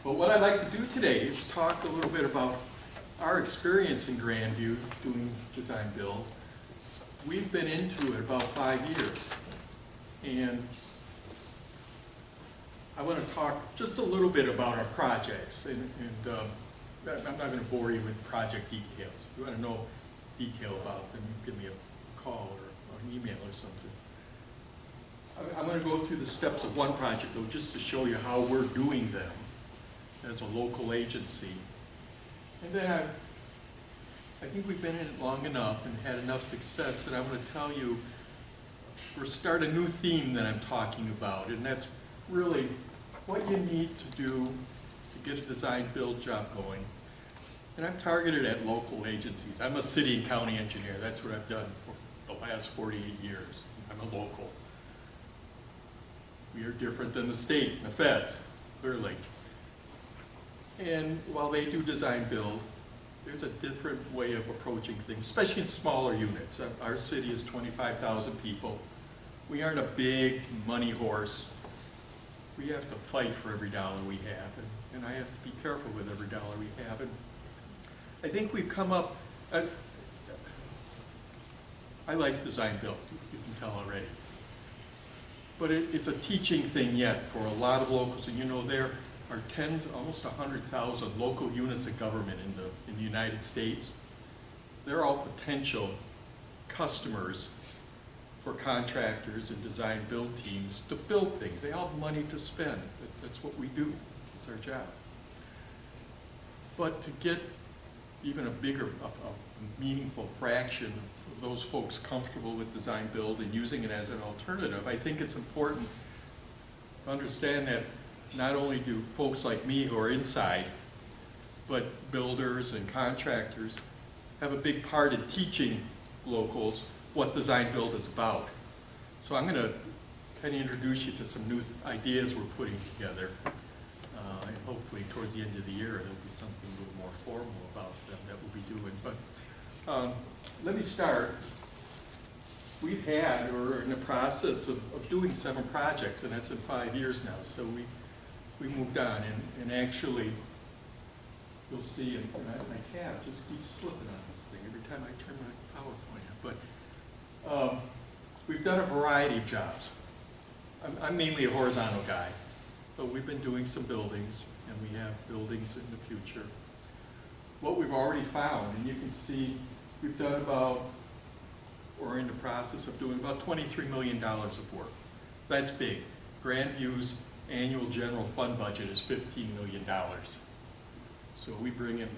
But what I'd like to do today is talk a little bit about our experience in Grandview doing design build. We've been into it about 5 years. And I want to talk just a little bit about our projects. And I'm not going to bore you with project details. If you want to know detail about them, you give me a call or an email or something. I'm going to go through the steps of one project, though, just to show you how we're doing them as a local agency. And then I think we've been in it long enough and had enough success that I'm going to tell you, or start a new theme that I'm talking about, and that's really what you need to do to get a design build job going. And I'm targeted at local agencies. I'm a city and county engineer. That's what I've done for the last 48 years. I'm a local. We are different than the state and the feds, clearly. And while they do design build, there's a different way of approaching things, especially in smaller units. Our city is 25,000 people. We aren't a big money horse. We have to fight for every dollar we have, and I have to be careful with every dollar we have. And I think we've come up, I like design build, you can tell already. But it's a teaching thing yet for a lot of locals, and you know there are tens, almost 100,000 local units of government in the United States. They're all potential customers for contractors and design build teams to build things. They all have money to spend. That's what we do. It's our job. But to get even a bigger, a meaningful fraction of those folks comfortable with design build and using it as an alternative, I think it's important to understand that not only do folks like me who are inside, but builders and contractors have a big part in teaching locals what design build is about. So I'm going to kind of introduce you to some new ideas we're putting together. And hopefully towards the end of the year there'll be something a little more formal about them that we'll be doing. But let me start. We've had, or are in the process of doing 7 projects, and that's in 5 years now. So we moved on, and actually you'll see, and my tab just keeps slipping on this thing every time I turn my PowerPoint on. But we've done a variety of jobs. I'm mainly a horizontal guy, but we've been doing some buildings, and we have buildings in the future. What we've already found, and you can see we've done about, or in the process of doing about $23 million of work. That's big. Grandview's annual general fund budget is $15 million. So we bring in,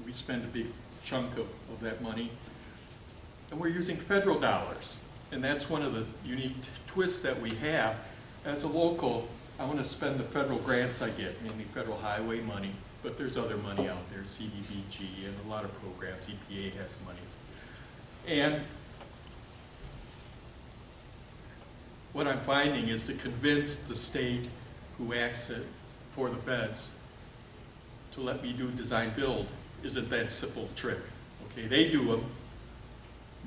we spend a big chunk of that money. And we're using federal dollars. And that's one of the unique twists that we have. As a local, I want to spend the federal grants I get, mainly federal highway money, but there's other money out there, CDBG and a lot of programs, EPA has money. And what I'm finding is to convince the state who acts for the feds to let me do design build isn't that simple trick. Okay, they do them.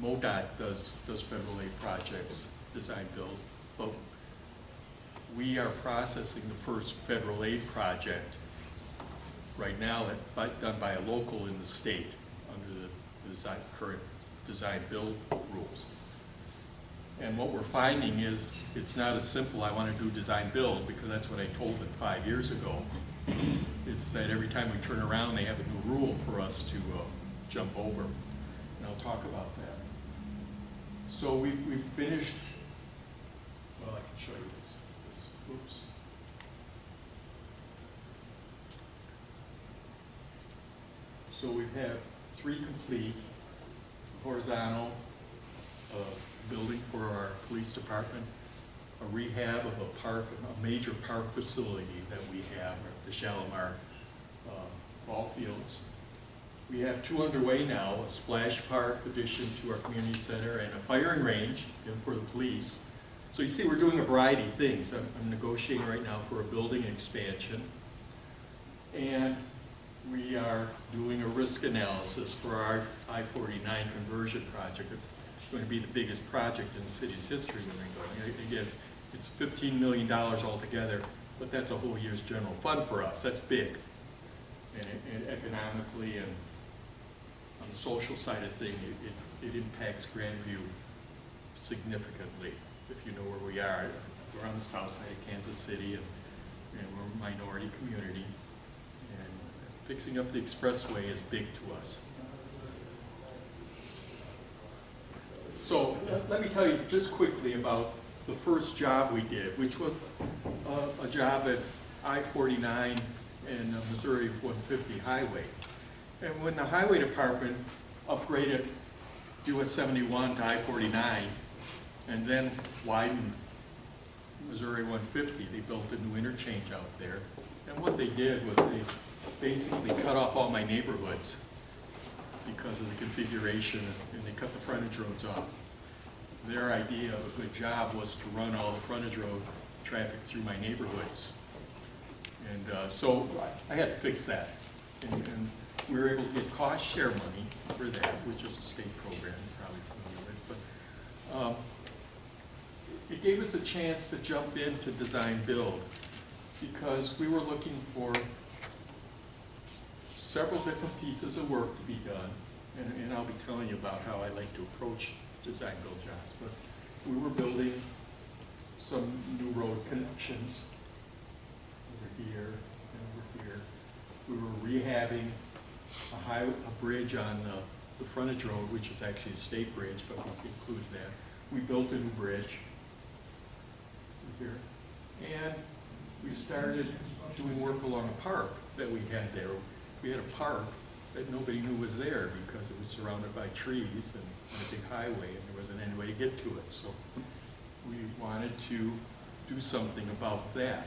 MoDOT does federal aid projects, design build, but we are processing the first federal aid project right now done by a local in the state under the current design build rules. And what we're finding is it's not as simple, I want to do design build, because that's what I told them 5 years ago. It's that every time we turn around, they have a new rule for us to jump over. And I'll talk about that. So we've finished, well, I can show you this. Oops. So we've had 3 complete, horizontal, building for our police department, a rehab of a major park facility that we have at the Shalimar ball fields. We have 2 underway now, a splash park addition to our community center and a firing range for the police. So you see we're doing a variety of things. I'm negotiating right now for a building expansion, and we are doing a risk analysis for our I-49 conversion project. It's going to be the biggest project in the city's history when we go. Again, it's $15 million altogether. but that's a whole year's general fund for us. That's big. And economically and on the social side of things, it impacts Grandview significantly. If you know where we are, we're on the south side of Kansas City, and we're a minority community. And fixing up the expressway is big to us. So let me tell you just quickly about the first job we did, which was a job at I-49 and Missouri 150 highway. And when the highway department upgraded US 71 to I-49 and then widened Missouri 150, they built a new interchange out there. And what they did was they basically cut off all my neighborhoods because of the configuration, and they cut the frontage roads off. Their idea of a good job was to run all the frontage road traffic through my neighborhoods. And so I had to fix that. And we were able to get cost share money for that, which is a state program you're probably familiar with. But it gave us a chance to jump into design build because we were looking for several different pieces of work to be done. And I'll be telling you about how I like to approach design build jobs. But we were building some new road connections over here and over here. We were rehabbing a bridge on the frontage road, which is actually a state bridge, but we include that. We built a new bridge over here. And we started doing work along a park that we had there. We had a park that nobody knew was there because it was surrounded by trees and a big highway, and there wasn't any way to get to it. So we wanted to do something about that.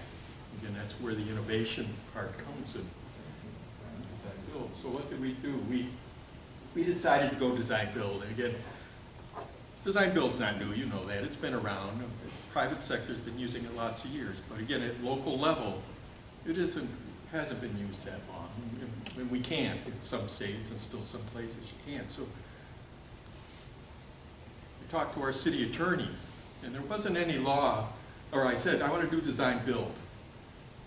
Again, that's where the innovation part comes in design build. So what did we do? We decided to go design build. And again, design build's not new, you know that. It's been around. The private sector's been using it lots of years. But again, at local level, it hasn't been used that long. And we can't in some states, and still some places you can't. So we talked to our city attorney, and there wasn't any law, or I said, I want to do design build.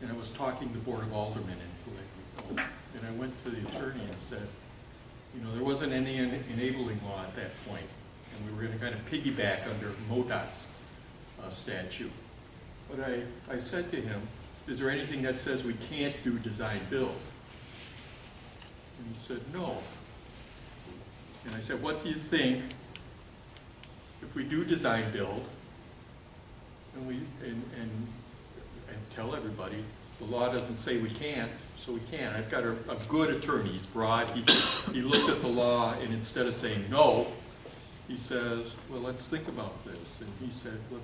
And I was talking to the Board of Aldermen in Glenview. And I went to the attorney and said, you know, there wasn't any enabling law at that point, and we were going to kind of piggyback under MoDOT's statute. But I said to him, is there anything that says we can't do design build? And he said, no. And I said, what do you think if we do design build and tell everybody the law doesn't say we can't, so we can't. I've got a good attorney. He's broad. He looked at the law, and instead of saying no, he says, well, let's think about this. And he said, look,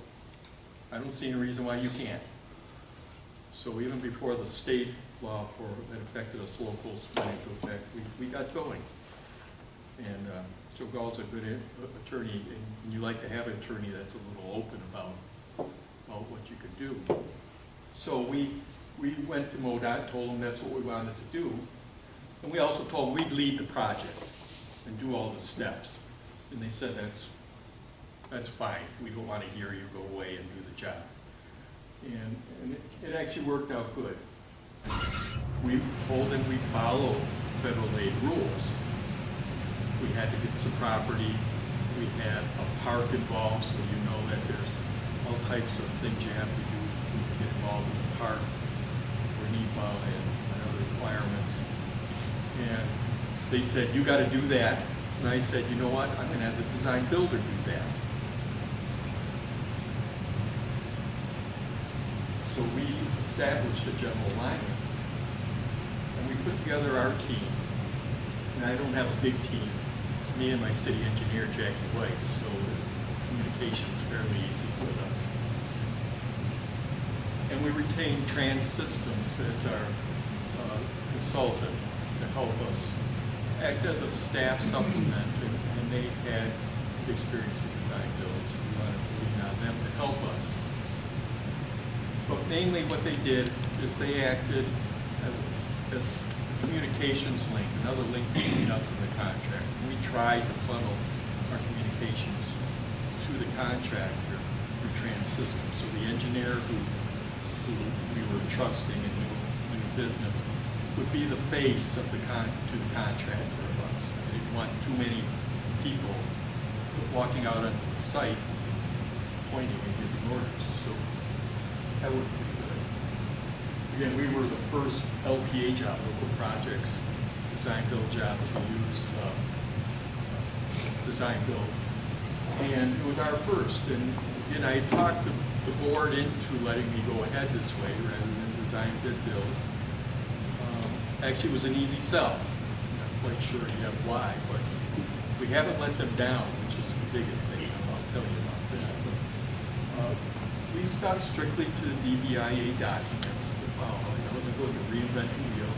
I don't see any reason why you can't. So even before the state law that affected us locals went into effect, we got going. And Joe Gall's a good attorney, and you like to have an attorney that's a little open about what you could do. So we went to MoDOT, told them that's what we wanted to do, and we also told them we'd lead the project and do all the steps. And they said, that's fine. We don't want to hear you, go away and do the job. And it actually worked out good. We told them we follow federal aid rules. We had to get some property. We had a park involved, so you know that there's all types of things you have to do to get involved in the park for NEPA and other requirements. And they said, you got to do that. And I said, you know what? I'm going to have the design builder do that. So we established a general alignment, and we put together our team. And I don't have a big team. It's me and my city engineer, Jackie White, so communication is fairly easy with us. And we retained Trans Systems as our consultant to help us act as a staff supplement, and they had experience with design builds, and we wanted to lean on them to help us. But mainly what they did is they acted as a communications link, another link between us and the contractor. We tried to funnel our communications to the contractor through Trans Systems. So the engineer who who we were trusting and knew business, would be the face of to the contractor of us. I didn't want too many people walking out onto the site pointing and giving orders. So that worked pretty good. Again, we were the first LPA job, local projects, design build job to use design build. And it was our first. And again, I talked the board into letting me go ahead this way rather than design bid build. Actually, it was an easy sell. I'm not quite sure yet why, but we haven't let them down, which is the biggest thing. I'll tell you about that. But, we stuck strictly to the DBIA documents. I wasn't going to reinvent the wheel.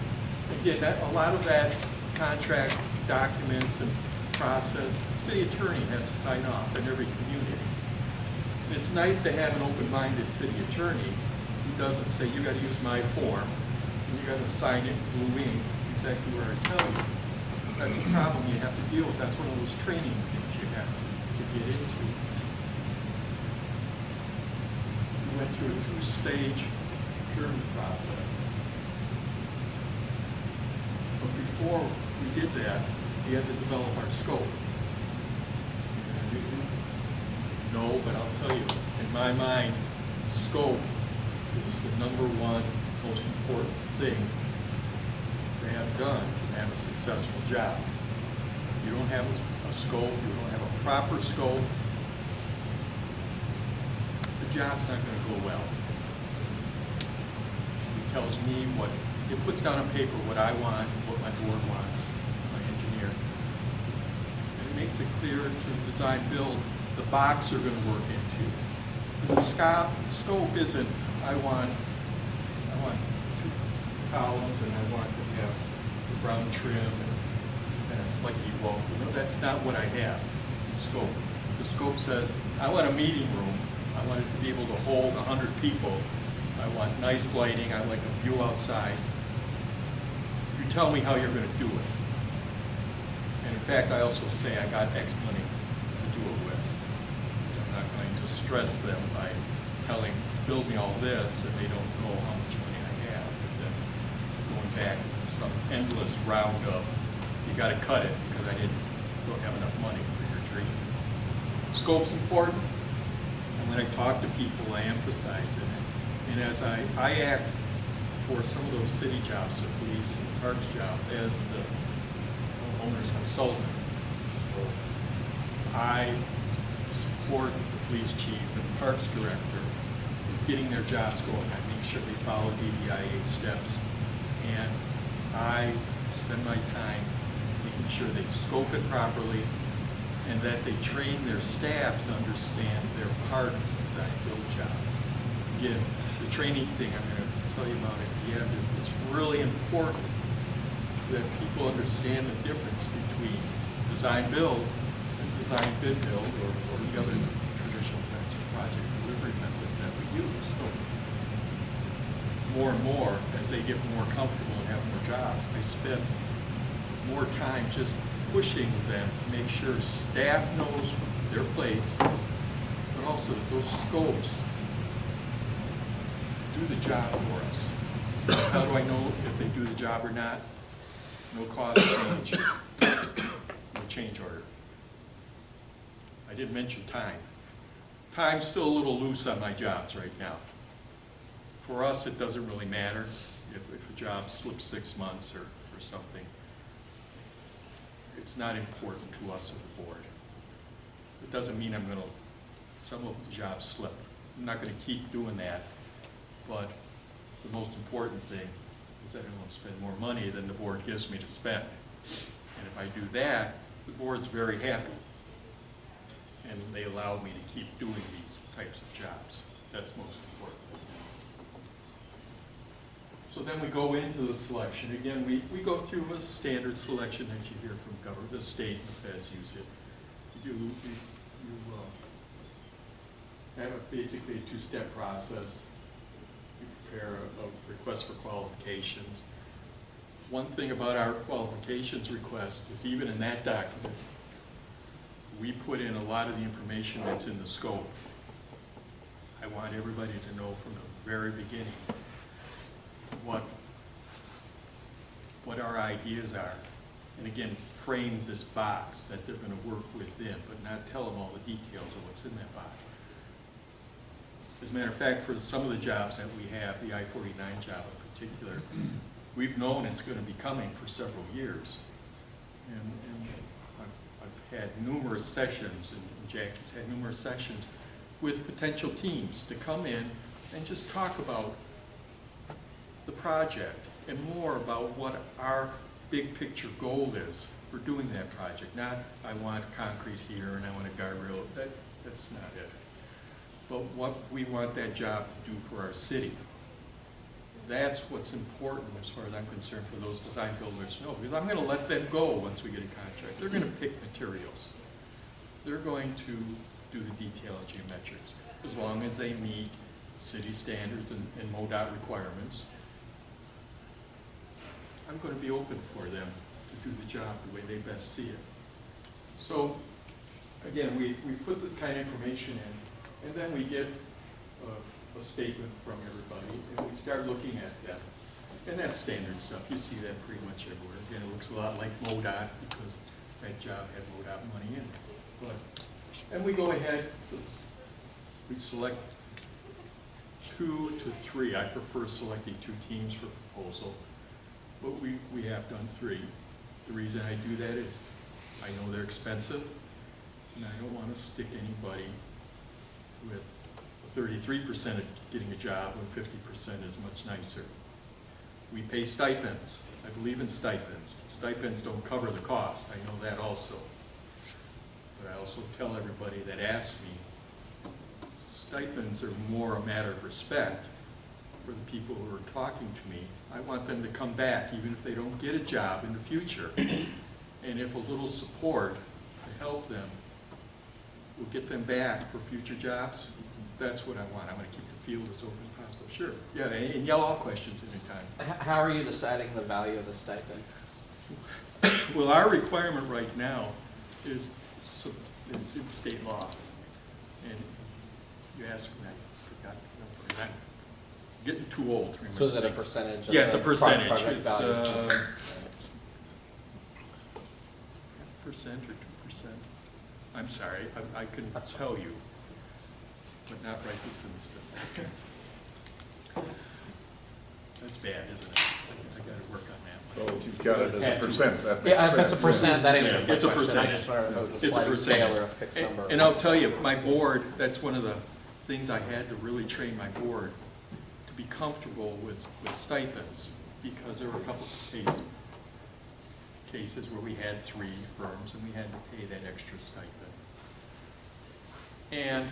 Again, a lot of that contract documents and process, the city attorney has to sign off in every community. And it's nice to have an open-minded city attorney who doesn't say, you got to use my form, and you got to sign it in blue ink exactly where I tell you. That's a problem you have to deal with. That's one of those training things you have to get into. We went through a two-stage procurement process. But before we did that, we had to develop our scope. No, but I'll tell you, in my mind, scope is the #1 most important thing to have done to have a successful job. If you don't have a scope, you don't have a proper scope, the job's not going to go well. It tells me what, it puts down on paper what I want, what my board wants, my engineer. And it makes it clear to the design build the box you're going to work into. The scope isn't, I want 2 columns and I want to have the brown trim and kind of flecky wall. No, that's not what I have. Scope. The scope says, I want a meeting room. I want it to be able to hold 100 people. I want nice lighting. I like a view outside. You tell me how you're going to do it. And in fact, I also say I got X money to do it with. So I'm not going to stress them by telling, build me all this, and they don't know how much money I have. And then going back to some endless round of, you got to cut it because I don't have enough money for your dream. Scope's important, and when I talk to people, I emphasize it. And as I act for some of those city jobs, the police and parks jobs, as the owner's consultant. So I support the police chief and the parks director in getting their jobs going. I make sure they follow DBIA steps, and I spend my time making sure they scope it properly and that they train their staff to understand their part of the design build job. Again, the training thing I'm going to tell you about at the end is it's really important that people understand the difference between design build and design bid build or the other traditional types of project delivery methods that we use. So more and more, as they get more comfortable and have more jobs, I spend more time just pushing them to make sure staff knows their place, but also that those scopes do the job for us. How do I know if they do the job or not? No cost change, no change order. I didn't mention time. Time's still a little loose on my jobs right now. For us, it doesn't really matter if a job slips 6 months or something. It's not important to us as a board. It doesn't mean I'm going to, some of the jobs slip. I'm not going to keep doing that, but the most important thing is that I won't spend more money than the board gives me to spend. And if I do that, the board's very happy. And they allow me to keep doing these types of jobs. That's most important. So then we go into the selection. Again, we go through a standard selection that you hear from government. The state and the feds use it. You have basically a 2-step process. You prepare a request for qualifications. One thing about our qualifications request is even in that document, we put in a lot of the information that's in the scope. I want everybody to know from the the very beginning what our ideas are. And again, frame this box that they're going to work within, but not tell them all the details of what's in that box. As a matter of fact, for some of the jobs that we have, the I-49 job in particular, we've known it's going to be coming for several years. And I've had numerous sessions, and Jackie's had numerous sessions with potential teams to come in and just talk about the project and more about what our big picture goal is for doing that project. Not, I want concrete here and I want a guardrail. That's not it. But what we want that job to do for our city. That's what's important as far as I'm concerned for those design builders to know, because I'm going to let them go once we get a contract. They're going to pick materials. They're going to do the detail and geometrics as long as they meet city standards and MoDOT requirements. I'm going to be open for them to do the job the way they best see it. So, again, we put this kind of information in, and then we get a statement from everybody, and we start looking at them. And that's standard stuff. You see that pretty much everywhere. Again, it looks a lot like MoDOT because that job had MoDOT money in it. And we go ahead, we select 2 to 3. I prefer selecting 2 teams for proposal. But we have done 3. The reason I do that is I know they're expensive, and I don't want to stick anybody with 33% of getting a job when 50% is much nicer. We pay stipends. I believe in stipends. Stipends don't cover the cost. I know that also. But I also tell everybody that asks me, stipends are more a matter of respect for the people who are talking to me. I want them to come back, even if they don't get a job in the future. And if a little support to help them will get them back for future jobs, that's what I want. I want to keep the field as open as possible. Sure. Yeah, and yell all questions anytime. How are you deciding the value of the stipend? Well, our requirement right now is in state law. And you asked me, I forgot. I'm getting too old. So is it a percentage of yeah, it's a percentage. project It's value? Percent or 2%. I'm sorry, I couldn't tell you, but not right this instant. That's bad, isn't it? I got to work on that. Well, if you've got it as a percent, that makes Yeah, if sense. it's a percent, that answers Yeah, my it's a question. I percentage. just wanted to know if it was a It's a sliding scale percentage. or a fixed number. And I'll tell you, my board, that's one of the things I had to really train my board to be comfortable with stipends, because there were a couple of cases where we had 3 firms and we had to pay that extra stipend. And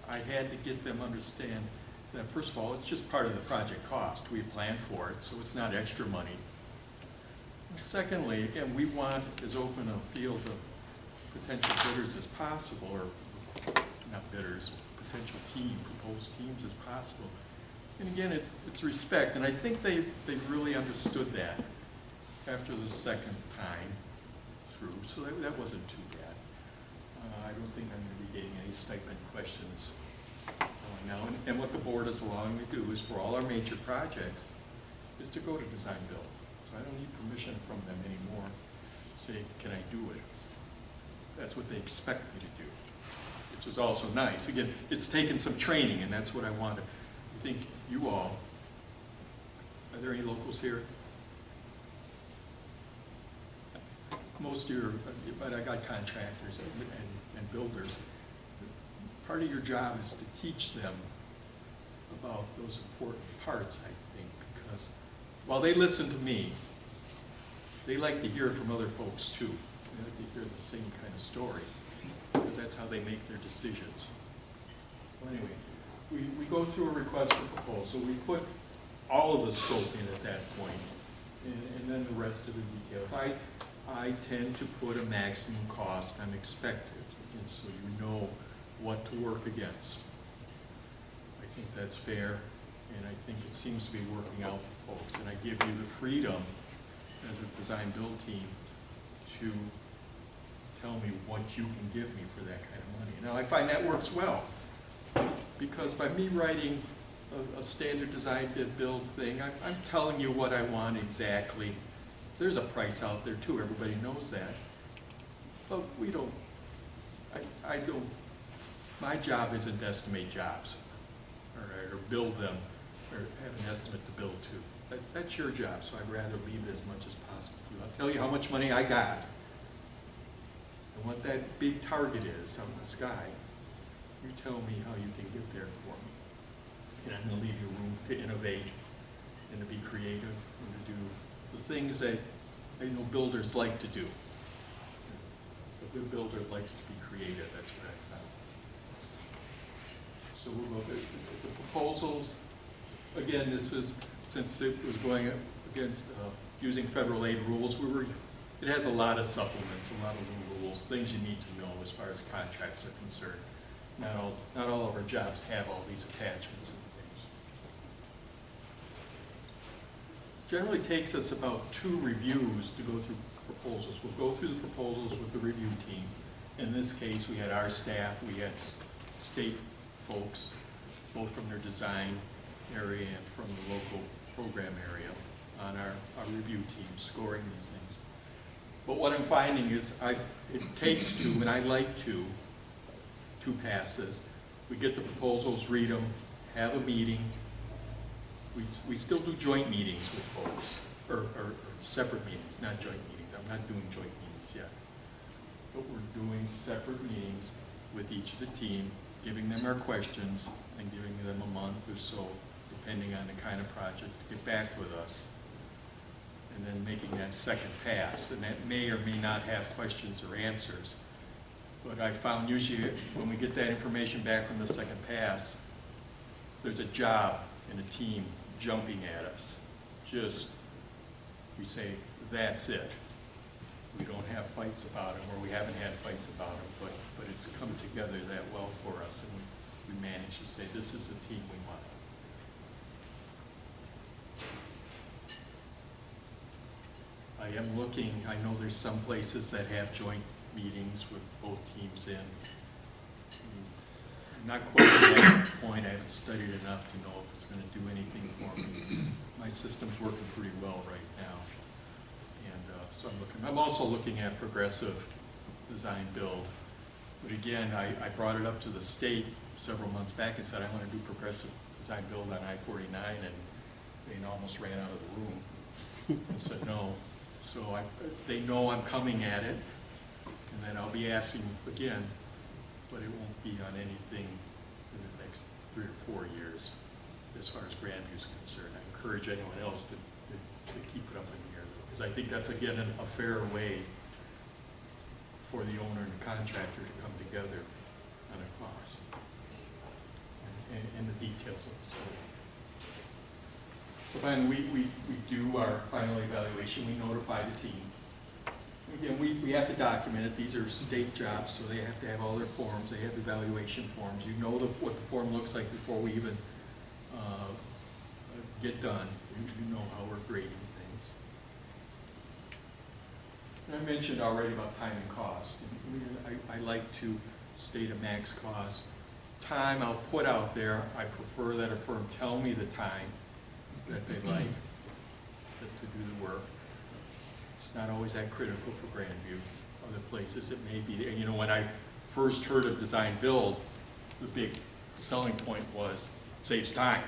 I had to get them to understand that, first of all, it's just part of the project cost. We planned for it, so it's not extra money. Secondly, again, we want as open a field of potential bidders as possible, or not bidders, potential proposed teams as possible. And again, it's respect, and I think they really understood that after the second time through, so that wasn't too bad. I don't think I'm going to be getting any stipend questions now. And what the board is allowing me to do is for all our major projects is to go to design build. So I don't need permission from them anymore to say, can I do it? That's what they expect me to do, which is also nice. Again, it's taken some training, and that's what I wanted. I think you all, are there any locals here? Most of your, but I got contractors and builders. Part of your job is to teach them about those important parts, I think, because while they listen to me, they like to hear it from other folks too. They like to hear the same kind of story, because that's how they make their decisions. Well, anyway, we go through a request for proposal. We put all of the scope in at that point, and then the rest of the details. I tend to put a maximum cost on expected, and so you know what to work against. I think that's fair, and I think it seems to be working out for folks. And I give you the freedom as a design build team to tell me what you can give me for that kind of money. Now, I find that works well, because by me writing a standard design bid build thing, I'm telling you what I want exactly. There's a price out there too, everybody knows that. But we don't, I don't, my job isn't to estimate jobs, or build them, or have an estimate to build to. That's your job, so I'd rather leave it as much as possible to you. I'll tell you how much money I got, and what that big target is on the sky. You tell me how you can get there for me. And I'm gonna leave you room to innovate, and to be creative, and to do the things that I know builders like to do. A good builder likes to be creative, that's what I found. So we'll look at the proposals. Again, this is, since it was going against, using federal aid rules, it has a lot of supplements, a lot of little rules, things you need to know as far as contracts are concerned. Not all of our jobs have all these attachments and things. Generally takes us about 2 reviews to go through proposals. We'll go through the proposals with the review team. In this case, we had our staff, we had state folks, both from their design area and from the local program area on our review team, scoring these things. But what I'm finding is it takes 2, and I like 2 passes. We get the proposals, read them, have a meeting. We still do joint meetings with folks, or separate meetings, not joint meetings. I'm not doing joint meetings yet. But we're doing separate meetings with each of the team, giving them our questions and giving them a month or so, depending on the kind of project, to get back with us. And then making that second pass. And that may or may not have questions or answers. But I found usually when we get that information back from the second pass, there's a job and a team jumping at us. We say, that's it. We don't have fights about it, or we haven't had fights about it, but it's come together that well for us, and we managed to say, this is the team we want. I am looking, I know there's some places that have joint meetings with both teams in. I'm not quite at that point. I haven't studied enough to know if it's going to do anything for me. My system's working pretty well right now. And so I'm also looking at progressive design build. But again, I brought it up to the state several months back and said I want to do progressive design build on I-49, and they almost ran out of the room and said no. So they know I'm coming at it, and then I'll be asking again, but it won't be on anything in the next 3 or 4 years as far as Grandview is concerned. I encourage anyone else to keep it up in the air, because I think that's, again, a fair way for the owner and the contractor to come together on a cost and the details of the facility. So finally, we do our final evaluation. We notify the team. Again, we have to document it. These are state jobs, so they have to have all their forms. They have evaluation forms. You know what the form looks like before we even get done. You know how we're grading things. And I mentioned already about time and cost. I like to state a max cost. Time I'll put out there. I prefer that a firm tell me the time that they like to do the work. It's not always that critical for Grandview. Other places it may be. And you know, when I first heard of design build, the big selling point was it saves time.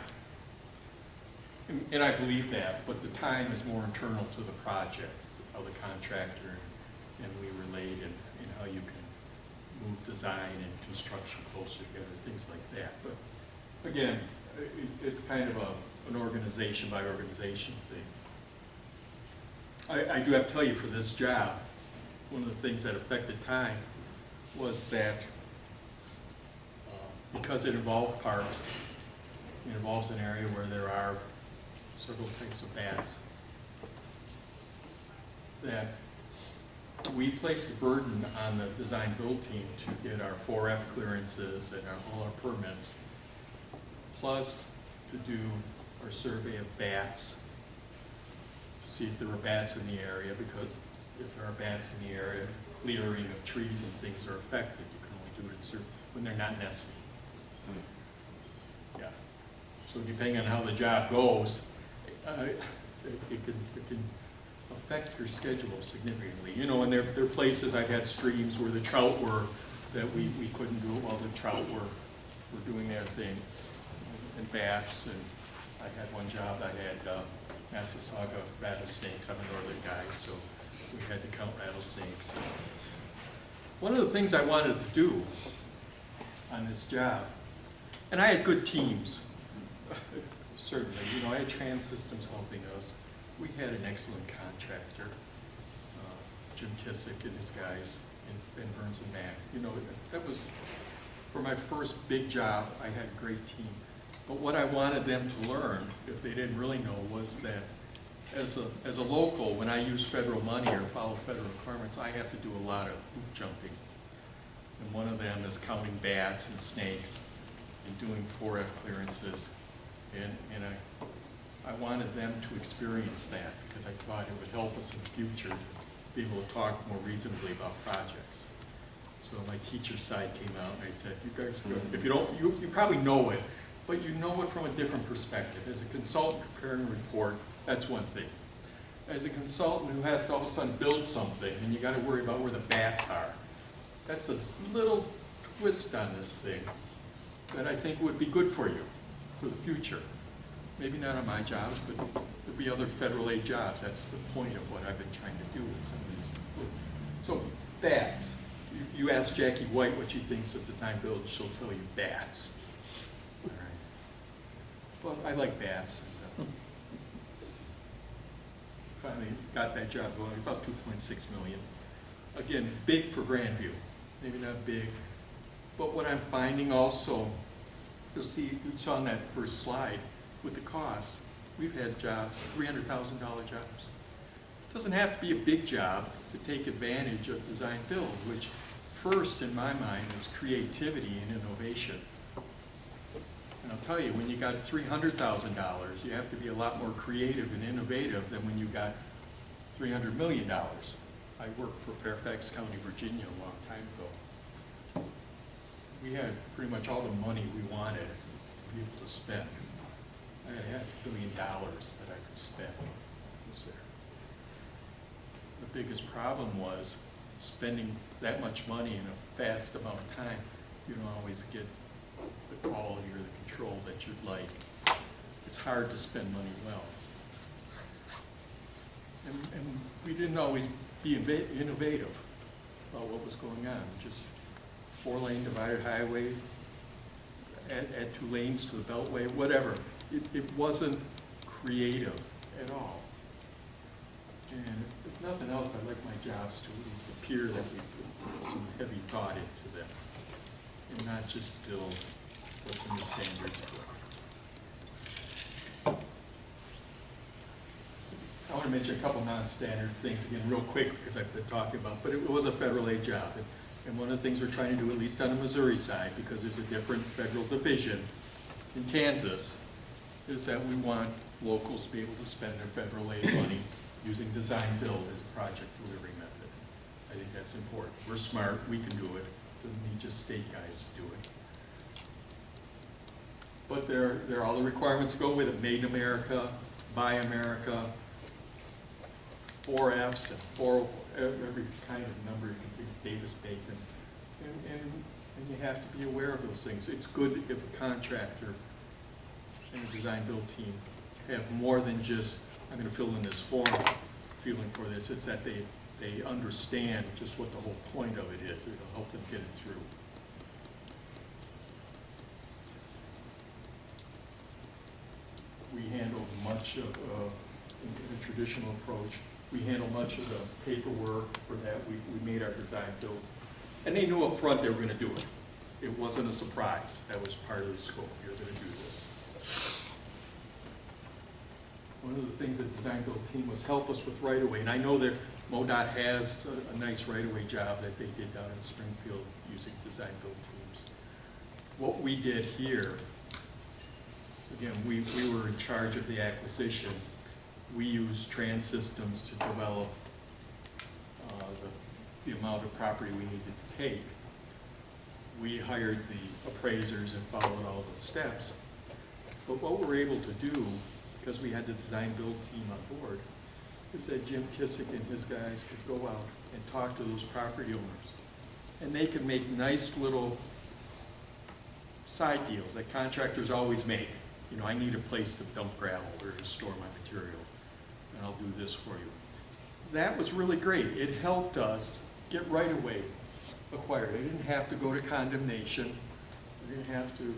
And I believe that, but the time is more internal to the project, how the contractor and we relate, and how you can move design and construction closer together, things like that. But again, it's kind of an organization by organization thing. I do have to tell you, for this job, one of the things that affected time was that because it involved parks, it involves an area where there are several types of bats, that we place the burden on the design build team to get our 4F clearances and all our permits, plus to do our survey of bats, to see if there were bats in the area, because if there are bats in the area, clearing of trees and things are affected. You can only do it when they're not nesting. So depending on how the job goes, it can affect your schedule significantly. You know, and there are places, I've had streams where the trout were, that we couldn't do it while the trout were doing their thing, and bats, and I had one job, I had Massasauga rattlesnakes. I'm a northern guy, so we had to count rattlesnakes. One of the things I wanted to do on this job, and I had good teams, certainly. You know, I had Trans Systems helping us. We had an excellent contractor, Jim Kissick and his guys, and Burns and Mack. You know, that was, for my first big job, I had a great team. But what I wanted them to learn, if they didn't really know, was that as a local, when I use federal money or follow federal requirements, I have to do a lot of hoop jumping. And one of them is counting bats and snakes and doing 4F clearances. And I wanted them to experience that because I thought it would help us in the future to be able to talk more reasonably about projects. So my teacher side came out and I said, you guys, if you don't, you probably know it, but you know it from a different perspective. As a consultant preparing a report, that's one thing. As a consultant who has to all of a sudden build something and you got to worry about where the bats are, that's a little twist on this thing that I think would be good for you for the future. Maybe not on my jobs, but there'll be other federal aid jobs. That's the point of what I've been trying to do with some of these. So bats. You ask Jackie White what she thinks of design build, she'll tell you bats. All right. Well, I like bats. Finally got that job going, about 2.6 million. Again, big for Grandview, maybe not big. But what I'm finding also, you'll see, you saw on that first slide, with the cost, we've had jobs, $300,000 jobs. It doesn't have to be a big job to take advantage of design build, which first in my mind is creativity and innovation. And I'll tell you, when you got $300,000, you have to be a lot more creative and innovative than when you got $300 million. I worked for Fairfax County, Virginia a long time ago. We had pretty much all the money we wanted to be able to spend. I had $1 billion that I could spend. Was there. The biggest problem was spending that much money in a fast amount of time. You don't always get the quality or the control that you'd like. It's hard to spend money well. And we didn't always be innovative about what was going on. Just 4-lane divided highway, add 2 lanes to the beltway, whatever. It wasn't creative at all. And if nothing else, I like my jobs to at least appear that we put some heavy thought into them and not just build what's in the standards book. I want to mention a couple non-standard things again real quick because I've been talking about, but it was a federal aid job. And one of the things we're trying to do, at least on the Missouri side, because there's a different federal division in Kansas, is that we want locals to be able to spend their federal aid money using design build as a project delivery method. I think that's important. We're smart, we can do it. Doesn't need just state guys to do it. But there are all the requirements that go with it. Made in America, Buy America, 4Fs and 4, every kind of number you can think, Davis-Bacon. And you have to be aware of those things. It's good if a contractor and a design build team have more than just, I'm going to fill in this form, feeling for this. It's that they understand just what the whole point of it is. It'll help them get it through. We handled much of, in a traditional approach, we handled much of the paperwork for that. We made our design build. And they knew up front they were going to do it. It wasn't a surprise. That was part of the scope. You're going to do this. One of the things that design build team was help us with right-of-way. And I know that MoDOT has a nice right-of-way job that they did down in Springfield using design build teams. What we did here, again, we were in charge of the acquisition. We used Trans Systems to develop the amount of property we needed to take. We hired the appraisers and followed all the steps. But what we're able to do, because we had the design-build team on board, is that Jim Kissick and his guys could go out and talk to those property owners. And they could make nice little side deals that contractors always make. You know, I need a place to dump gravel or to store my material, and I'll do this for you. That was really great. It helped us get right away acquired. I didn't have to go to condemnation. I didn't have to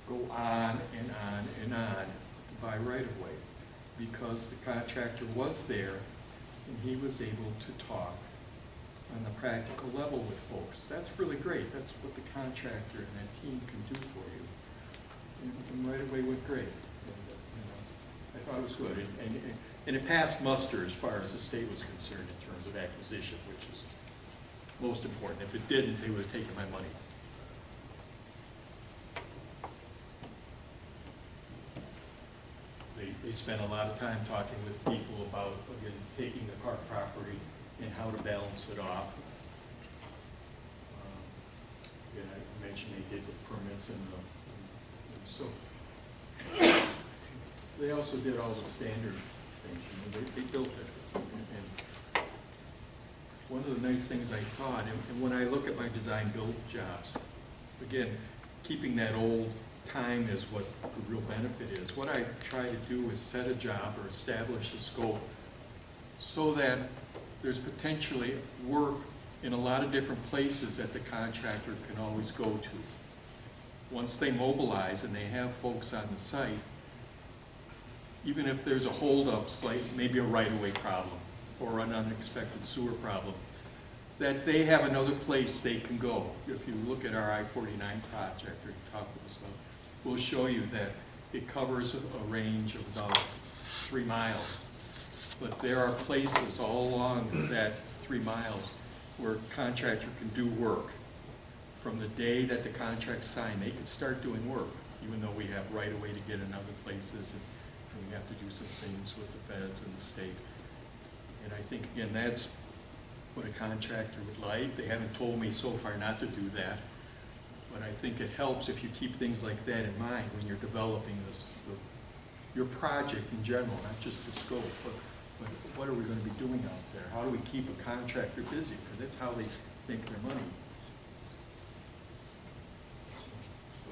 go on and on and on to buy right of way, because the contractor was there and he was able to talk on the practical level with folks. That's really great. That's what the contractor and that team can do for you. And right away went great. And, I thought it was good. And it passed muster as far as the state was concerned in terms of acquisition, which is most important. If it didn't, they would have taken my money. They spent a lot of time talking with people about, again, taking the park property and how to balance it off. And I mentioned they did the permits and so they also did all the standard things. You know, they built it. And one of the nice things I thought, and when I look at my design build jobs, again, keeping that old time is what the real benefit is. What I try to do is set a job or establish a scope so that there's potentially work in a lot of different places that the contractor can always go to. Once they mobilize and they have folks on the site, even if there's a holdup, like maybe a right-of-way problem or an unexpected sewer problem, that they have another place they can go. If you look at our I-49 project or you talk with us about, we'll show you that it covers a range of about 3 miles. But there are places all along that 3 miles where a contractor can do work. From the day that the contract's signed, they could start doing work, even though we have right away to get in other places and we have to do some things with the feds and the state. And I think, again, that's what a contractor would like. They haven't told me so far not to do that. But I think it helps if you keep things like that in mind when you're developing your project in general, not just the scope, but what are we going to be doing out there? How do we keep a contractor busy? Because that's how they make their money.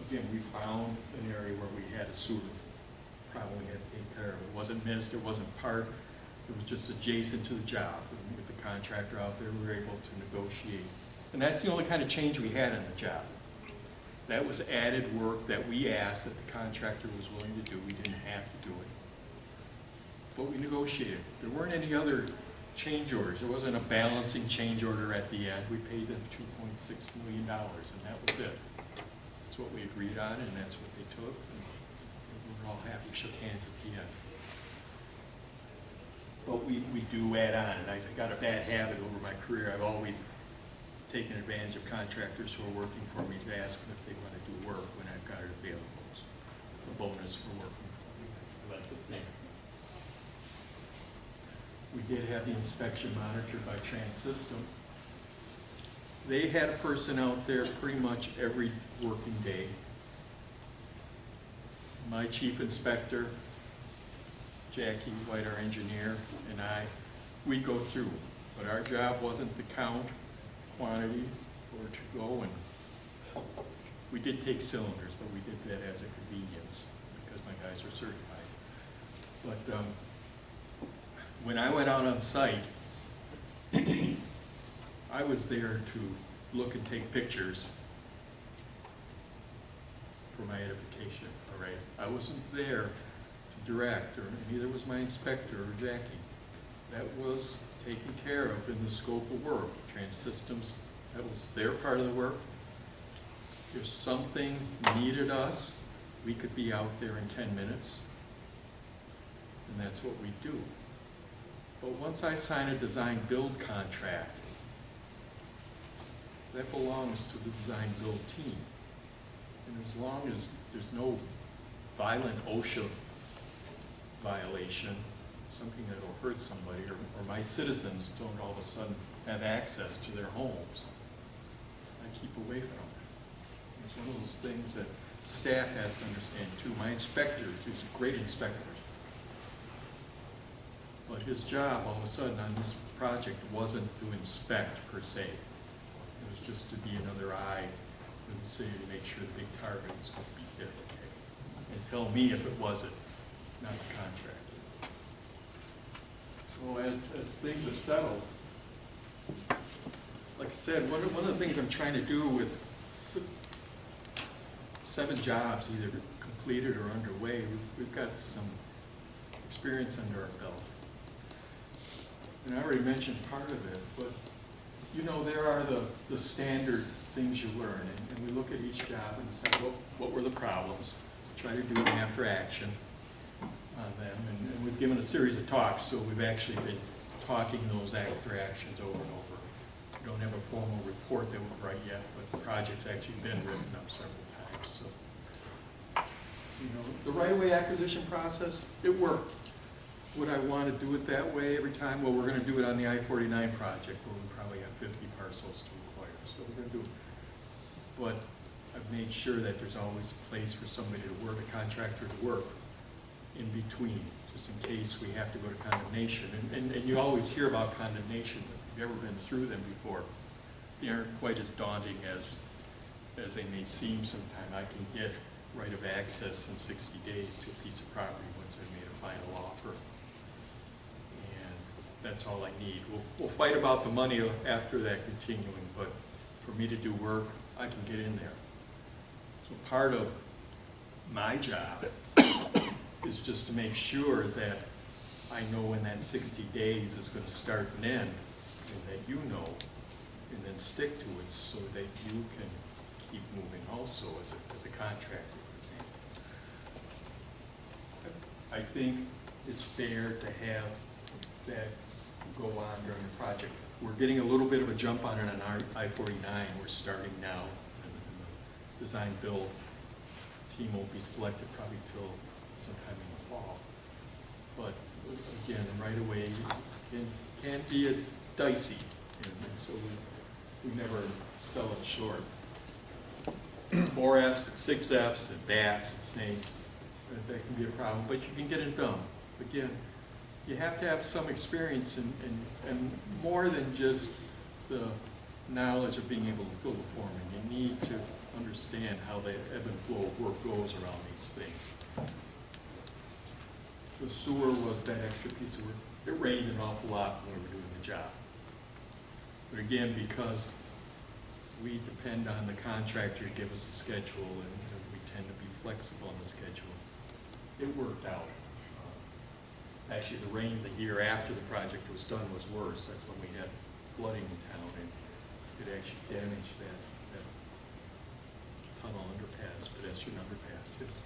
Again, we found an area where we had a sewer problem we had to take care of. It wasn't missed, it wasn't part, it was just adjacent to the job. And with the contractor out there, we were able to negotiate. And that's the only kind of change we had in the job. That was added work that we asked that the contractor was willing to do. We didn't have to do it. But we negotiated. There weren't any other change orders. There wasn't a balancing change order at the end. We paid them $2.6 million, and that was it. That's what we agreed on, and that's what they took. And we were all happy, shook hands at the end. But we do add on, and I got a bad habit over my career. I've always taken advantage of contractors who are working for me to ask them if they want to do work when I've got it available. It's a bonus for working for me. I like the thing. We did have the inspection monitored by Trans-System. They had a person out there pretty much every working day. My chief inspector, Jackie White, our engineer, and we'd go through. But our job wasn't to count quantities or to go and, we did take cylinders, but we did that as a convenience because my guys are certified. But when I went out on site, I was there to look and take pictures for my edification, all right? I wasn't there to direct, or neither was my inspector or Jackie. That was taken care of in the scope of work. Trans-Systems, that was their part of the work. If something needed us, we could be out there in 10 minutes, and that's what we do. But once I sign a design-build contract, that belongs to the design-build team. And as long as there's no violent OSHA violation, something that will hurt somebody, or my citizens don't all of a sudden have access to their homes, I keep away from it. It's one of those things that staff has to understand too. My inspector, he's a great inspector. But his job, all of a sudden, on this project, wasn't to inspect per se. It was just to be another eye in the city to make sure the big target was going to be hit, okay? And tell me if it wasn't, not the contractor. So as things have settled, like I said, one of the things I'm trying to do with 7 jobs either completed or underway, we've got some experience under our belt. And I already mentioned part of it, but you know, there are the standard things you learn, and we look at each job and say, well, what were the problems? Try to do an after action on them, and we've given a series of talks, so we've actually been talking those after actions over and over. We don't have a formal report that we'll write yet, but the project's actually been written up several times. So, you know, the right-of-way acquisition process, it worked. Would I want to do it that way every time? Well, we're going to do it on the I-49 project, where we probably have 50 parcels to acquire, so we're going to do it. But I've made sure that there's always a place for somebody to work, a contractor to work in between, just in case we have to go to condemnation. And you always hear about condemnation, but if you've ever been through them before, they aren't quite as daunting as they may seem sometimes. I can get right of access in 60 days to a piece of property once I've made a final offer. And that's all I need. We'll fight about the money after that continuing, but for me to do work, I can get in there. So part of my job is just to make sure that I know when that 60 days is going to start and end, and that you know, and then stick to it so that you can keep moving also as a contractor, for example. I think it's fair to have that go on during the project. We're getting a little bit of a jump on it on our I-49. We're starting now, and the design build team won't be selected probably till sometime in the fall. But again, right away, can be dicey, and so we never sell it short. 4 Fs and 6 Fs and bats and snakes, that can be a problem, but you can get it done. Again, you have to have some experience and more than just the knowledge of being able to fill the form. And you need to understand how the ebb and flow of work goes around these things. The sewer was that extra piece of work. It rained an awful lot when we were doing the job. But again, because we depend on the contractor to give us a schedule, and we tend to be flexible on the schedule, it worked out. Actually, the rain the year after the project was done was worse. That's when we had flooding in town, and it actually damaged that tunnel underpass, pedestrian underpass. Yes.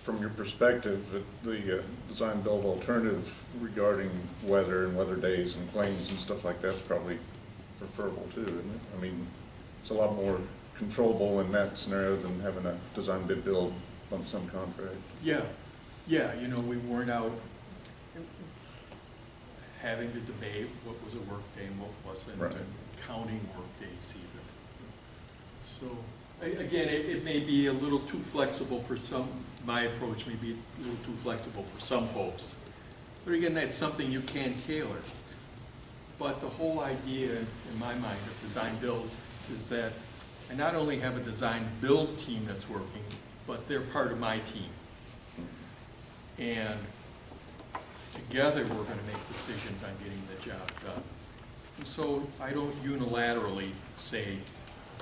From your perspective, the design-build alternative regarding weather and weather days and claims and stuff like that's probably preferable too, isn't it? I mean, it's a lot more controllable in that scenario than having a design-bid-build lump sum contract. Yeah, you know, we weren't out having to debate what was a work day and what wasn't, right, and counting work days even. So, again, it may be a little too flexible for some, my approach may be a little too flexible for some folks. But again, that's something you can tailor. But the whole idea, in my mind, of design build is that I not only have a design build team that's working, but they're part of my team. And together we're going to make decisions on getting the job done. And so I don't unilaterally say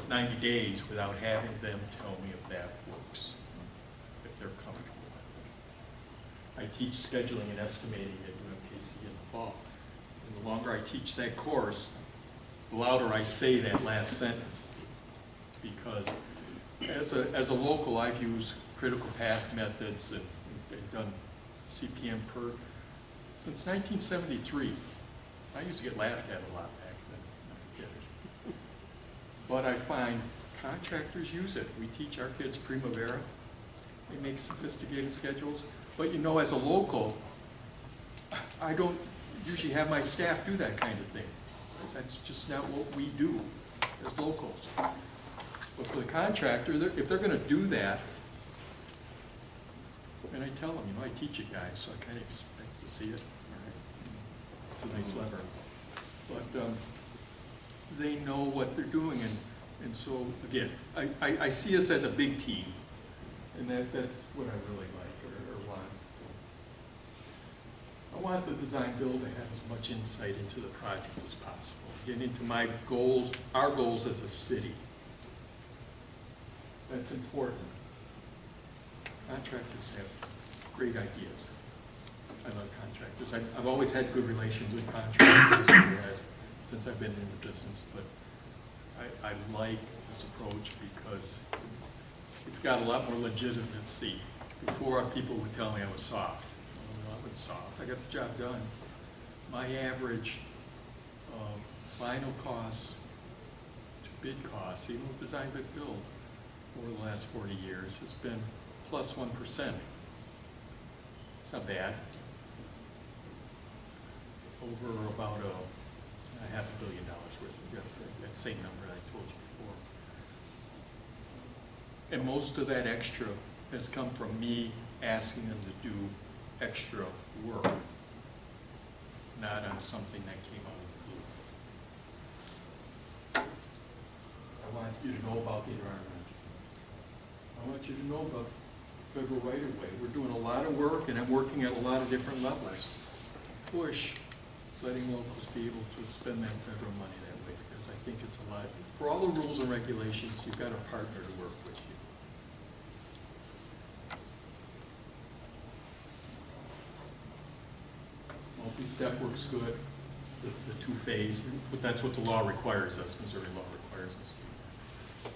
90 days without having them tell me if that works, if they're comfortable with it. I teach scheduling and estimating at UMKC in the fall. And the longer I teach that course, the louder I say that last sentence. Because as a local, I've used critical path methods and done CPM per since 1973. I used to get laughed at a lot back then. I get it. But I find contractors use it. We teach our kids Primavera. They make sophisticated schedules. But you know, as a local, I don't usually have my staff do that kind of thing. That's just not what we do as locals. But for the contractor, if they're going to do that, and I tell them, I teach you guys, so I kind of expect to see it. All right. It's a nice lever. But they know what they're doing, and so, again, I see us as a big team, and that's what I really like, or want. I want the design build to have as much insight into the project as possible, get into my goals, our goals as a city. That's important. Contractors have great ideas. I love contractors. I've always had good relations with contractors since I've been in the business, but I like this approach because it's got a lot more legitimacy. Before, people would tell me I was soft. Well, I wasn't soft. I got the job done. My average final costs to bid costs, even with design bid build, over the last 40 years has been plus 1%. It's not bad. Over about a $500 million worth of that same number I told you before. And most of that extra has come from me asking them to do extra work, not on something that came out of the blue. I want you to know about the environment. I want you to know about federal right-of-way. We're doing a lot of work, and I'm working at a lot of different levels. Push letting locals be able to spend that federal money that way, because I think it's a lot. For all the rules and regulations, you've got a partner to work with you. Multi-step works good, the two-phase, but that's what the law requires us, Missouri law requires us to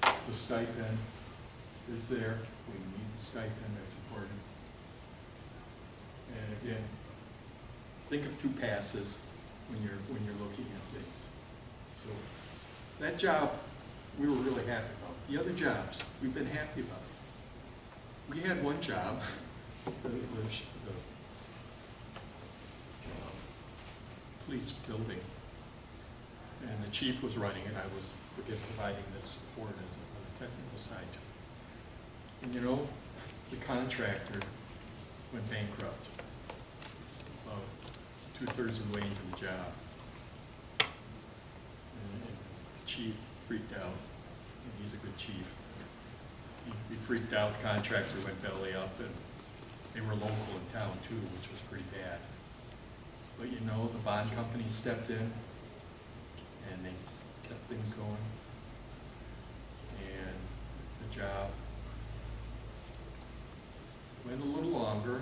do. The stipend is there. We need the stipend, I support it. And again, think of two passes when you're looking at things. So that job, we were really happy about. The other jobs, we've been happy about. We had one job, the police building, and the chief was running it. I was providing this support as on the technical side. And the contractor went bankrupt about 2/3 of the way into the job. And the chief freaked out, and he's a good chief. He freaked out, the contractor went belly up, and they were local in town too, which was pretty bad. But the bond company stepped in, and they kept things going. And the job went a little longer,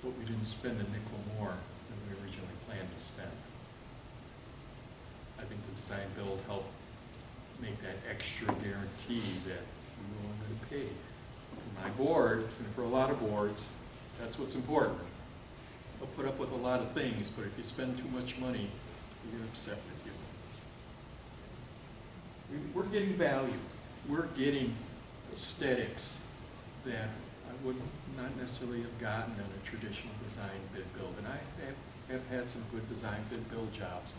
but we didn't spend a nickel more than we originally planned to spend. I think the design build helped make that extra guarantee that we were only going to pay. For my board, and for a lot of boards, that's what's important. They'll put up with a lot of things, but if you spend too much money, they get upset with you. We're getting value. We're getting aesthetics that I would not necessarily have gotten in a traditional design bid build. And I have had some good design bid build jobs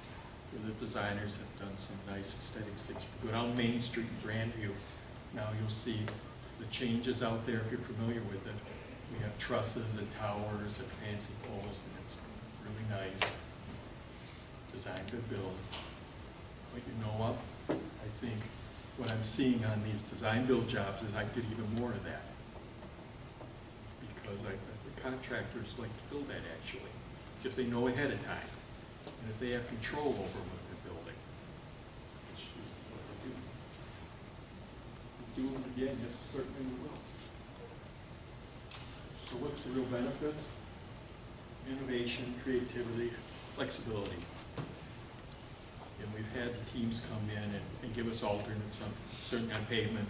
where the designers have done some nice aesthetics. If you go down Main Street in Grandview, now you'll see the changes out there if you're familiar with it. We have trusses and towers and fancy poles, and it's really nice. Design bid build. But what? I think what I'm seeing on these design build jobs is I did even more of that. Because the contractors like to build that actually, if they know ahead of time, and if they have control over what they're building, which is what they do. Do it again, yes, certainly we will. So what's the real benefits? Innovation, creativity, flexibility. And we've had the teams come in and give us alternates on certain on pavement.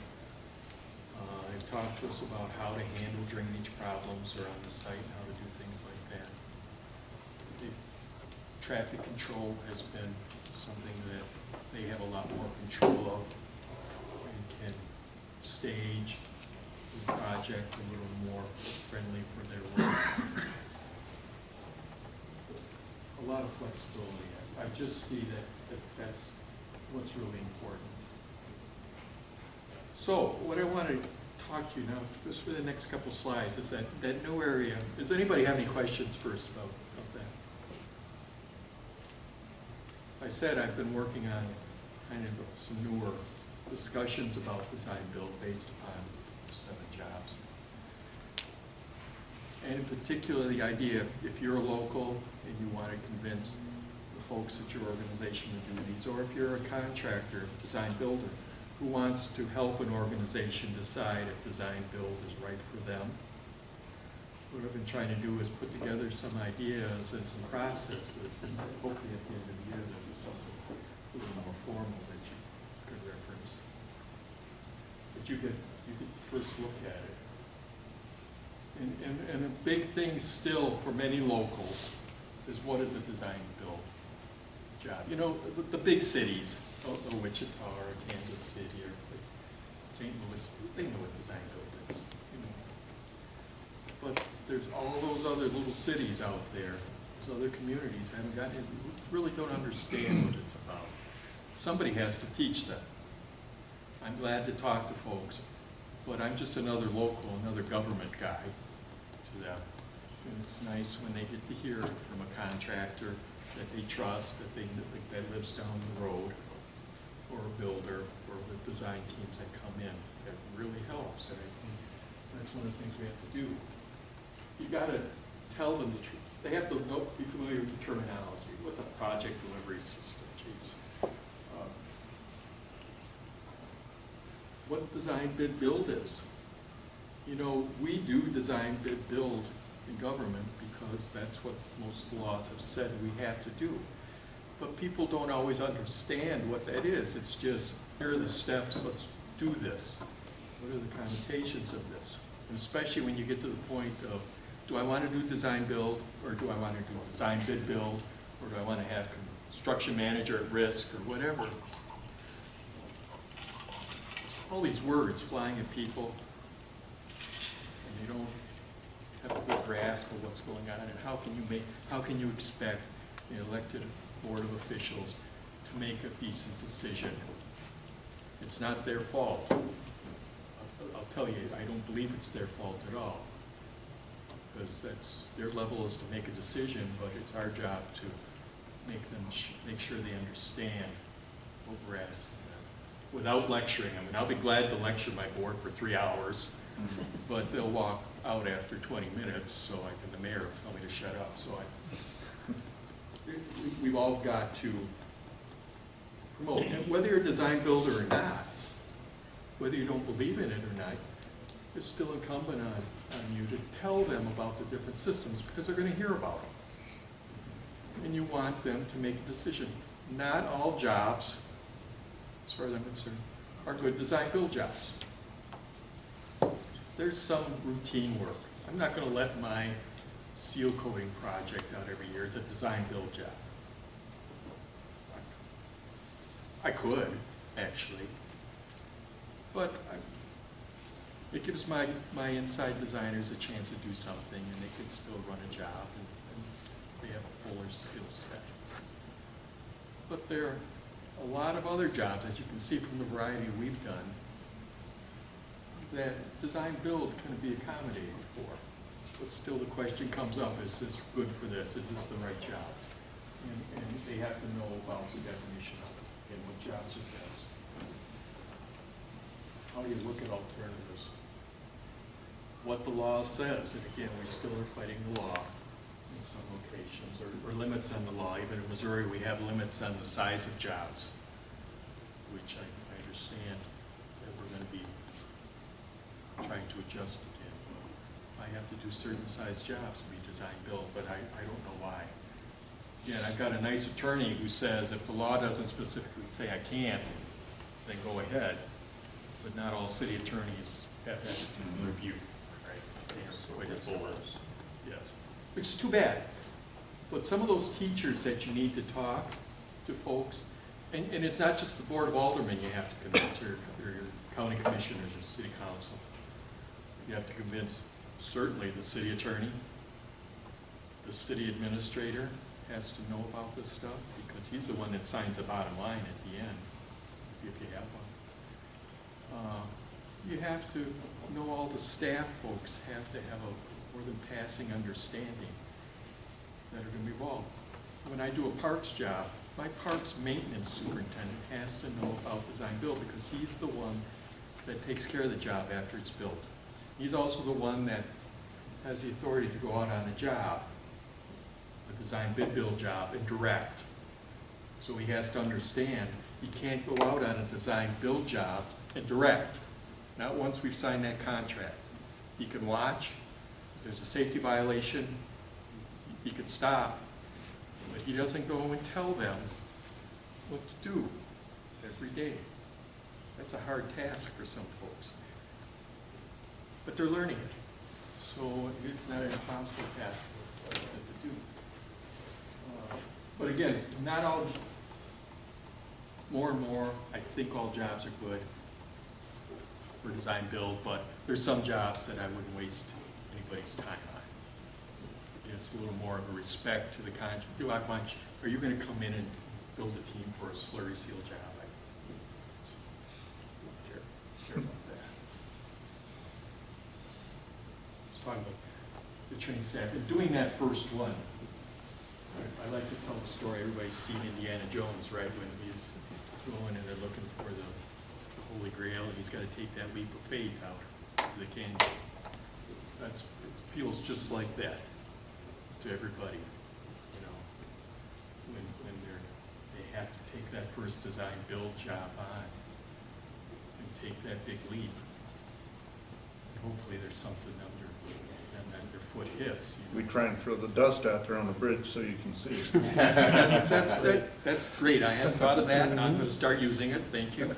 They've talked to us about how to handle drainage problems around the site and how to do things like that. The traffic control has been something that they have a lot more control of and can stage the project a little more friendly for their work. A lot of flexibility. I just see that's what's really important. So what I want to talk to you now, just for the next couple slides, is that new area. Does anybody have any questions first about that? I said I've been working on kind of some newer discussions about design build based upon 7 jobs. And in particular, the idea, if you're a local and you want to convince the folks at your organization to do these, or if you're a contractor, design builder, who wants to help an organization decide if design build is right for them. What I've been trying to do is put together some ideas and some processes, and hopefully at the end of the year there'll be something a little more formal that you could reference. But you could first look at it. And the big thing still for many locals is, what is a design build job? You know, the big cities, Wichita or Kansas City or St. Louis, they know what design build is. You know. But there's all those other little cities out there, those other communities who haven't gotten it, who really don't understand what it's about. Somebody has to teach them. I'm glad to talk to folks, but I'm just another local, another government guy to them. And it's nice when they get to hear from a contractor that they trust, that lives down the road, or a builder, or the design teams that come in. That really helps, and I think that's one of the things we have to do. You gotta tell them the truth. They have to be familiar with the terminology. What's a project delivery system? Geez. What design bid build is. You know, we do design bid build in government because that's what most laws have said we have to do. But people don't always understand what that is. It's just, here are the steps, let's do this. What are the connotations of this? And especially when you get to the point of, do I want to do design build, or do I want to do design bid build, or do I want to have construction manager at risk, or whatever. All these words flying at people, and they don't have a good grasp of what's going on, and how can you expect the elected board of officials to make a decent decision? It's not their fault. I'll tell you, I don't believe it's their fault at all, because that's their level is to make a decision, but it's our job to make sure they understand what we're asking them without lecturing them. And I'll be glad to lecture my board for 3 hours, but they'll walk out after 20 minutes, so the mayor will tell me to shut up. So we've all got to promote. And whether you're a design builder or not, whether you don't believe in it or not, it's still incumbent on you to tell them about the different systems, because they're going to hear about them. And you want them to make a decision. Not all jobs, as far as I'm concerned, are good design build jobs. There's some routine work. I'm not going to let my seal coating project out every year. It's a design build job. I could, actually, but it gives my inside designers a chance to do something, and they can still run a job, and they have a fuller skill set. But there are a lot of other jobs, as you can see from the variety we've done, that design build can be accommodated for. But still the question comes up, is this good for this? Is this the right job? And they have to know about the definition of it and what jobs it does. How do you look at alternatives? What the law says, and again, we still are fighting the law in some locations, or limits on the law. Even in Missouri, we have limits on the size of jobs, which I understand that we're going to be trying to adjust again. I have to do certain size jobs to be design build, but I don't know why. Again, I've got a nice attorney who says if the law doesn't specifically say I can't, then go ahead. But not all city attorneys have that particular view, right? Yes, which is too bad. But some of those teachers that you need to talk to folks, and it's not just the Board of Aldermen you have to convince, or your county commissioners or city council. You have to convince certainly the city attorney, the city administrator has to know about this stuff, because he's the one that signs the bottom line at the end, if you have one. you have to know all the staff folks have to have a more than passing understanding that are going to be involved. When I do a parks job, my parks maintenance superintendent has to know about design build because he's the one that takes care of the job after it's built. He's also the one that has the authority to go out on a job, a design bid build job, and direct. So he has to understand he can't go out on a design build job and direct. Not once we've signed that contract. He can watch, if there's a safety violation, he can stop, but he doesn't go and tell them what to do every day. That's a hard task for some folks. But they're learning it, so it's not an impossible task for them to do. But again, not all, more and more, I think all jobs are good for design build, but there's some jobs that I wouldn't waste anybody's time on. It's a little more of a respect to the contract. Are you going to come in and build a team for a slurry seal job? I don't care about that. I was talking about the training staff and doing that first one. I like to tell the story. Everybody's seen Indiana Jones, right? When he's going and they're looking for the Holy Grail, and he's got to take that leap of faith out of the canyon. It feels just like that to everybody, you know, when they have to take that first design build job on and take that big leap. And hopefully there's something under, and then their foot hits. You know? We try and throw the dust out there on the bridge so you can see it. That's great. I hadn't thought of that, and I'm going to start using it. Thank you.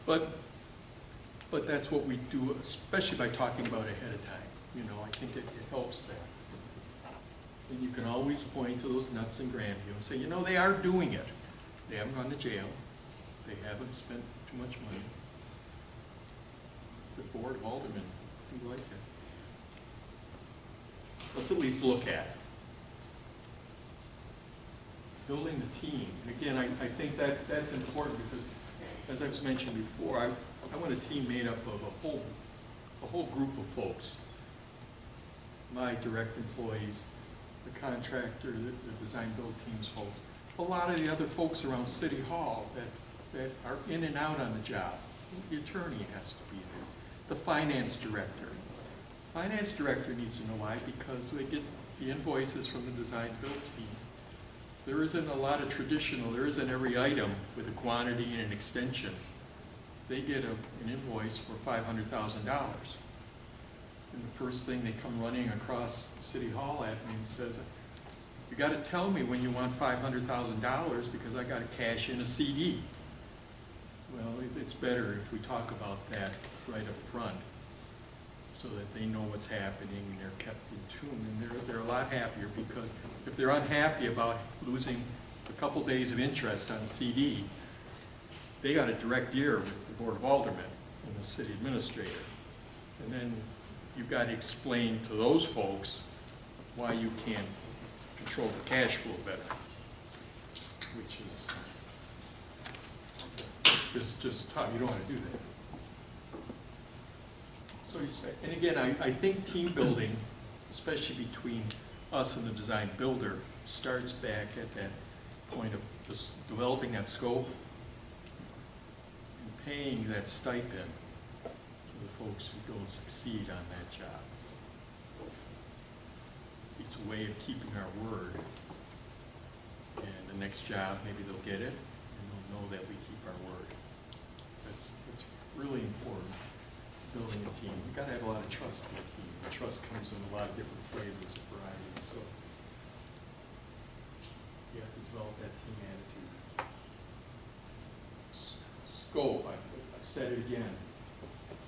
But that's what we do, especially by talking about it ahead of time. You know, I think it helps that. And you can always point to those nuts in Grandview and say, you know, they are doing it. They haven't gone to jail. They haven't spent too much money. The board of aldermen do like it. Let's at least look at it. Building the team. And again, I think that's important because, as I've mentioned before, I want a team made up of a whole group of folks. My direct employees, the contractor, the design build teams folks, a lot of the other folks around City Hall that are in and out on the job. The attorney has to be there. The finance director. Finance director needs to know why, because they get the invoices from the design build team. There isn't a lot of traditional, there isn't every item with a quantity and an extension. They get an invoice for $500,000. And the first thing they come running across City Hall at me and says, you got to tell me when you want $500,000 because I got to cash in a CD. Well, it's better if we talk about that right up front so that they know what's happening and they're kept in tune. And they're a lot happier because if they're unhappy about losing a couple days of interest on a CD, they got a direct ear with the Board of Aldermen and the city administrator. And then you've got to explain to those folks why you can't control the cash flow better, which is just tough. You don't want to do that. So and again, I think team building, especially between us and the design builder, starts back at that point of just developing that scope and paying that stipend to the folks who don't succeed on that job. It's a way of keeping our word. And the next job, maybe they'll get it, and they'll know that we keep our word. That's really important, building a team. You've got to have a lot of trust in a team. And trust comes in a lot of different flavors and varieties. So you have to develop that team attitude. Scope, I've said it again.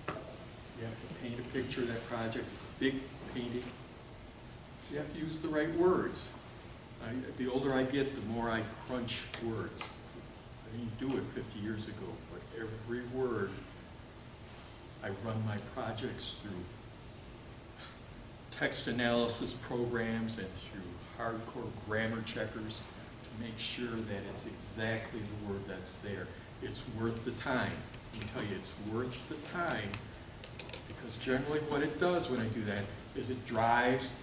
You have to paint a picture of that project. It's a big painting. You have to use the right words. The older I get, the more I crunch words. I didn't do it 50 years ago, but every word I run my projects through text analysis programs and through hardcore grammar checkers to make sure that it's exactly the word that's there. It's worth the time. I can tell you it's worth the time, because generally what it does when I do that is it drives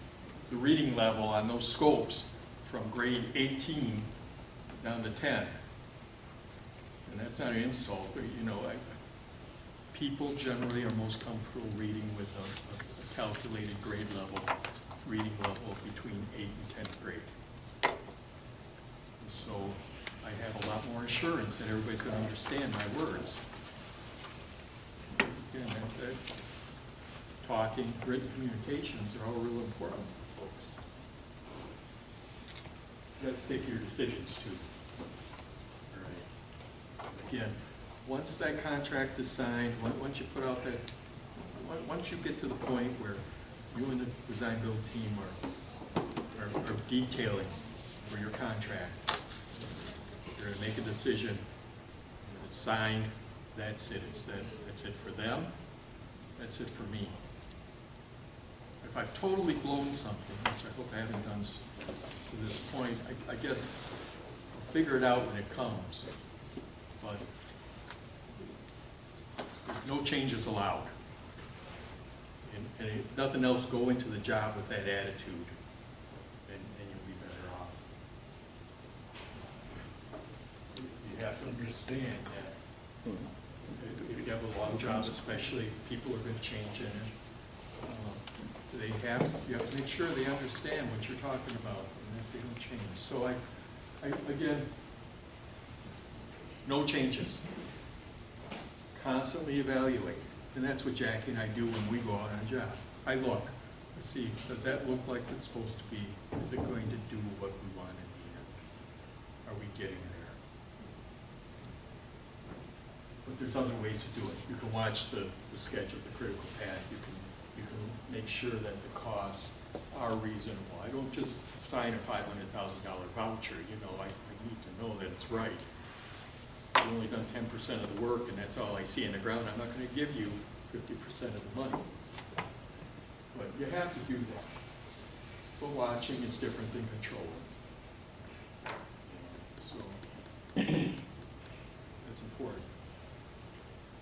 the reading level on those scopes from grade 18 down to 10. And that's not an insult, but you know, people generally are most comfortable reading with a calculated grade level, reading level between 8th and 10th grade. And so I have a lot more assurance that everybody's going to understand my words. Again, that talking, written communications are all real important, folks. You got to stick to your decisions too. All right. Again, once that contract is signed, once you put out that, once you get to the point where you and the design build team are detailing for your contract, you're going to make a decision. When it's signed, that's it. That's it for them. That's it for me. If I've totally blown something, which I hope I haven't done to this point, I guess I'll figure it out when it comes. But there's no changes allowed. And if nothing else, go into the job with that attitude, and you'll be better off. You have to understand that if you have a long job, especially, people are going to change in it. You have to make sure they understand what you're talking about, and that they don't change. So again, no changes. Constantly evaluate. And that's what Jackie and I do when we go out on a job. I look, I see, does that look like it's supposed to be? Is it going to do what we want in the end? Are we getting there? But there's other ways to do it. You can watch the schedule, the critical path. You can make sure that the costs are reasonable. I don't just sign a $500,000 voucher. You know, I need to know that it's right. I've only done 10% of the work, and that's all I see in the ground. I'm not going to give you 50% of the money. But you have to do that. But watching is different than controlling. So that's important.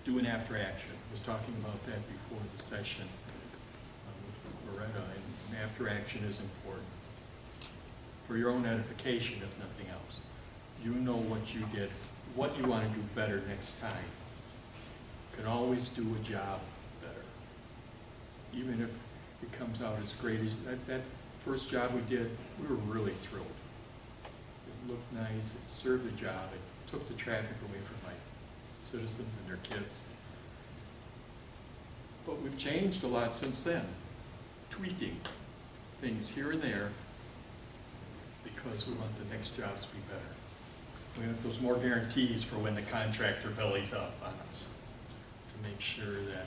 Do an after action. I was talking about that before the session with Loretta, and after action is important. For your own edification, if nothing else. You know what you did, what you want to do better next time. You can always do a job better. Even if it comes out as great as that first job we did, we were really thrilled. It looked nice, it served the job, it took the traffic away from my citizens and their kids. But we've changed a lot since then, tweaking things here and there because we want the next jobs to be better. We want those more guarantees for when the contractor bellies up on us to make sure that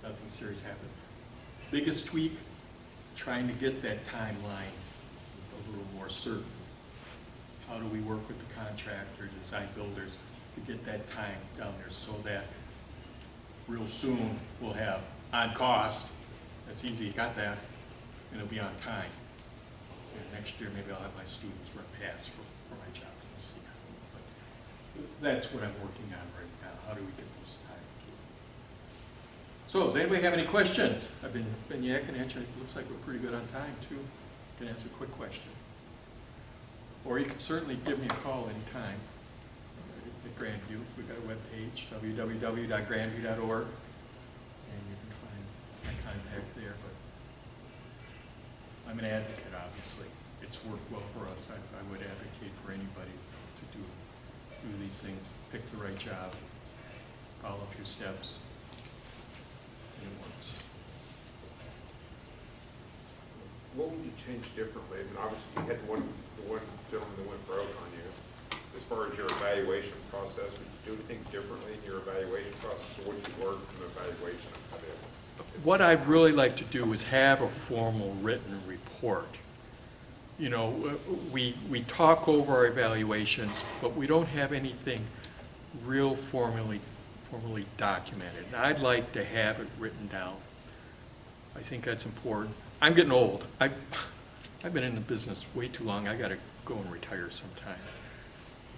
nothing serious happens. Biggest tweak, trying to get that timeline a little more certain. How do we work with the contractor, design builders to get that time down there so that real soon we'll have on cost, that's easy, got that, and it'll be on time. And next year maybe I'll have my students run pass for my job. We'll see. But that's what I'm working on right now. How do we get those times? So does anybody have any questions? I've been yakking at you. It looks like we're pretty good on time too. You can ask a quick question. Or you can certainly give me a call anytime at Grandview. We've got a webpage, www.grandview.org, and you can find my contact there. But I'm an advocate, obviously. It's worked well for us. I would advocate for anybody to do these things. Pick the right job, follow a few steps, and it works. What would you change differently? I mean, obviously, you had the one gentleman that went broke on you. As far as your evaluation process, would you do anything differently in your evaluation process, or what did you learn from the evaluation of it? What I'd really like to do is have a formal written report. You know, we talk over our evaluations, but we don't have anything real formally documented. And I'd like to have it written down. I think that's important. I'm getting old. I've been in the business way too long. I got to go and retire sometime.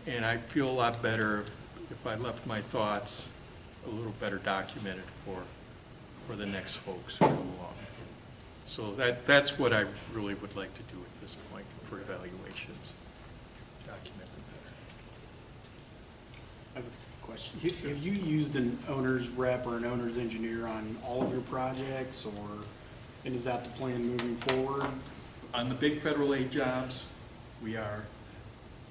And I feel a lot better if I left my thoughts a little better documented for the next folks who come along. So that's what I really would like to do at this point for evaluations, document them I have a question. Have you used an owner's rep or an owner's engineer on all of your projects, and is that the plan moving forward? better. On the big federal aid jobs, we are.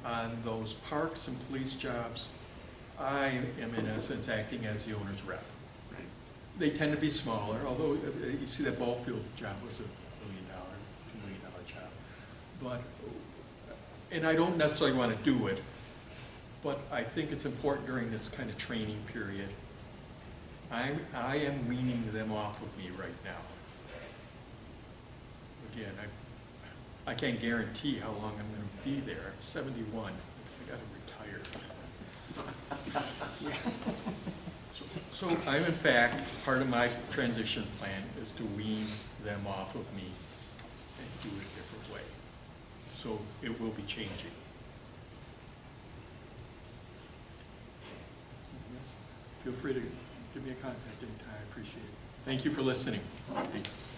On those parks and police jobs, I am in essence acting as the owner's rep. Right. They tend to be smaller, although you see that ball field job was $1 million, $2 million job. But, and I don't necessarily want to do it, but I think it's important during this kind of training period. I am weaning them off of me right now. Again, I can't guarantee how long I'm going to be there. I'm 71. I got to retire. So I'm in fact, part of my transition plan is to wean them off of me and do it a different way. So it will be changing. Feel free to give me a contact anytime. I appreciate it. Thank you for listening. Thanks.